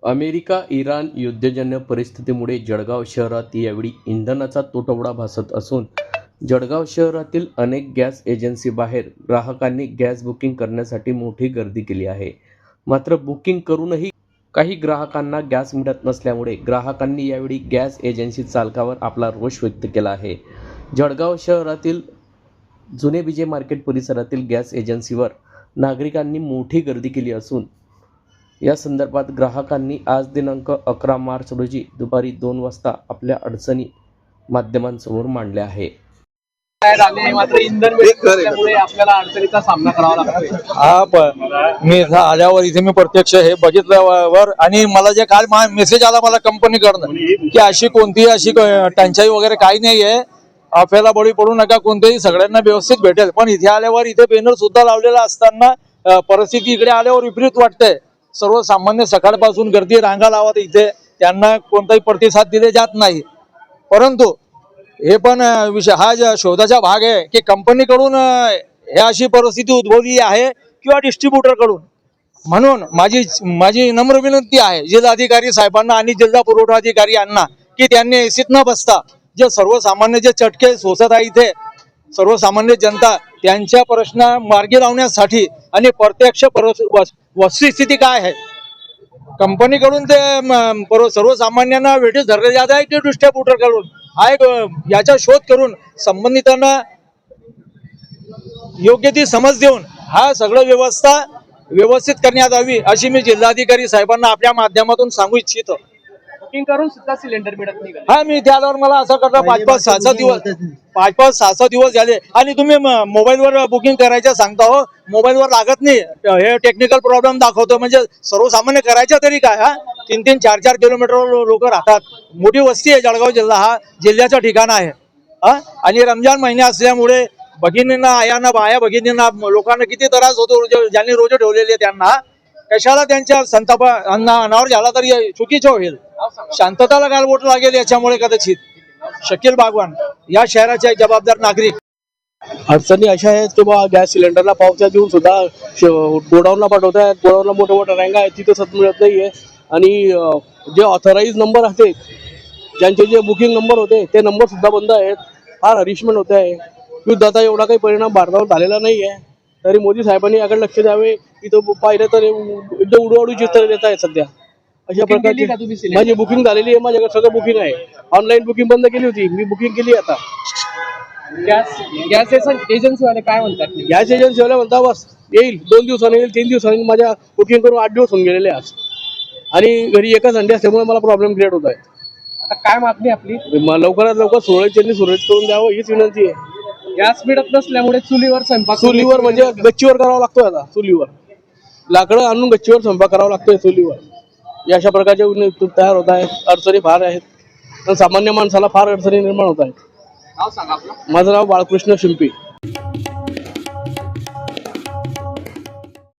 America Iran युद्धजन्य परिस्थितीमुळे जळगाव शहरात यावेळी इंधनाचा तुटवडा भासत असून जळगाव शहरातील अनेक गॅस एजन्सी बाहेर ग्राहकांनी गॅस बुकिंग करण्यासाठी मोठी गर्दी केली आहे। मात्र बुकिंग करूनही काही ग्राहकांना गॅस मिळत नसल्यामुळे ग्राहकांनी यावेळी गॅस एजन्सी चालकावर आपला रोष व्यक्त केला आहे। जळगाव शहरातील जुने विजय मार्केट परिसरातील गॅस एजन्सीवर नागरिकांनी मोठी गर्दी केली असून या संदर्भात ग्राहकांनी आज दिनांक 11 मार्च रोजी दुपारी 2 वाजता आपल्या अडचणी माध्यमांसमोर मांडल्या आहे। मात्र इंधन मिळाल्यामुळे आपल्याला अडचणीचा सामना करावा लागतो। मी इथं आल्यावर इथे मी प्रत्यक्ष हे बघितल्यावर आणि मला जे काल मेसेज आला मला कंपनीकडून की अशी कोणतीही अशी टंचाई वगैरे काही नाहीये, अफवेला बळी पडू नका, कोणतेही सगळ्यांना व्यवस्थित भेटेल। पण इथे आल्यावर इथे बॅनर सुद्धा लावलेला असताना परिस्थिती इकडे आल्यावर विपरीत वाटतंय। सर्वसामान्य सकाळपासून गर्दी रांगा लावत इथे त्यांना कोणताही प्रतिसाद दिले जात नाही। परंतु हे पण विषय हा शोधाचा भाग आहे की कंपनीकडून हे अशी परिस्थिती उद्भवली आहे किंवा डिस्ट्रीब्युटर कडून। म्हणून माझी नम्र विनंती आहे जिल्हाधिकारी साहेबांना आणि जिल्हा पुरवठा अधिकारी यांना की त्यांनी एसीत न बसता जे सर्वसामान्य जे चटके सोसत आहे इथे सर्वसामान्य जनता त्यांच्या प्रश्न मार्गी लावण्यासाठी आणि प्रत्यक्ष वस्तुस्थिती काय आहे कंपनीकडून ते सर्वसामान्यांना वेठीस धरले जात आहे की डिस्ट्रीब्युटर कडून हा एक याचा शोध करून संबंधितांना योग्य ती समज देऊन हा सगळं व्यवस्था व्यवस्थित करण्यात यावी अशी मी जिल्हाधिकारी साहेबांना आपल्या माध्यमातून सांगू इच्छितो। बुकिंग करून सुद्धा सिलेंडर मिळत नाही। हा मी त्यावर मला असं करता 5-5 6 दिवस झाले आणि तुम्ही मोबाईलवर बुकिंग करायचं सांगता हो, मोबाईलवर लागत नाही, हे टेक्निकल प्रॉब्लेम दाखवतो। म्हणजे सर्वसामान्य करायचं तरी काय? हा 3-3 4-4 किलोमीटर लोक राहतात, मोठी वस्ती आहे जळगाव जिल्हा हा जिल्ह्याचं ठिकाण आहे। आणि रमजान महिने असल्यामुळे भगिनींना आयांना बाया भगिनींना लोकांना किती त्रास होतो, ज्यांनी रोजे ठेवलेले त्यांना कशाला त्यांच्या संताप अनावर झाला तरी चुकीचं होईल। शांतताला गालबोट लागेल याच्यामुळे कदाचित। शकील बागवान या शहराचे जबाबदार नागरिक। अडचणी अशा आहेत की बा गॅस सिलेंडरला पावत्या देऊन सुद्धा गोडाऊनला पाठवतात, गोडाऊनला मोठे मोठे रँगा आहेत तिथे सत मिळत नाहीये। आणि जे ऑथराईज नंबर असते ज्यांचे जे बुकिंग नंबर होते ते नंबर सुद्धा बंद आहेत। फार हरिशमेंट होत आहे। युद्धाचा एवढा काही परिणाम भारतावर झालेला नाहीये, तरी मोदी साहेबांनी याकडे लक्ष द्यावे। इथं पाहिलं तर एकदम उडवाडू चित्र देत आहे सध्या। अशा प्रकारची माझी बुकिंग झालेली आहे, माझ्याकडे सगळं बुकिंग आहे। ऑनलाईन बुकिंग बंद केली होती, मी बुकिंग केली आता। गॅस एजन्सी वाले काय म्हणतात? गॅस एजन्सी वाले म्हणता बस येईल 2 दिवसांनी येईल 3 दिवसांनी। माझ्या बुकिंग करून 8 दिवस होऊन गेलेले आज आणि घरी एका संडे असल्यामुळे मला प्रॉब्लेम क्रिएट होत आहे। आता काय मागणी आपली? लवकरात लवकर सुरळीत करून द्यावं हीच विनंती आहे। गॅस मिळत नसल्यामुळे चुलीवर स्वयंपाक चुलीवर म्हणजे गच्चीवर करावं लागतोय आता। चुलीवर लाकडं आणून गच्चीवर स्वयंपाक करावा लागतोय चुलीवर। या अशा प्रकारचे तयार होत आहेत, अडचणी फार आहेत, सामान्य माणसाला फार अडचणी निर्माण होत आहेत। नाव सांगा आपलं। माझं नाव बाळकृष्ण शिंपी।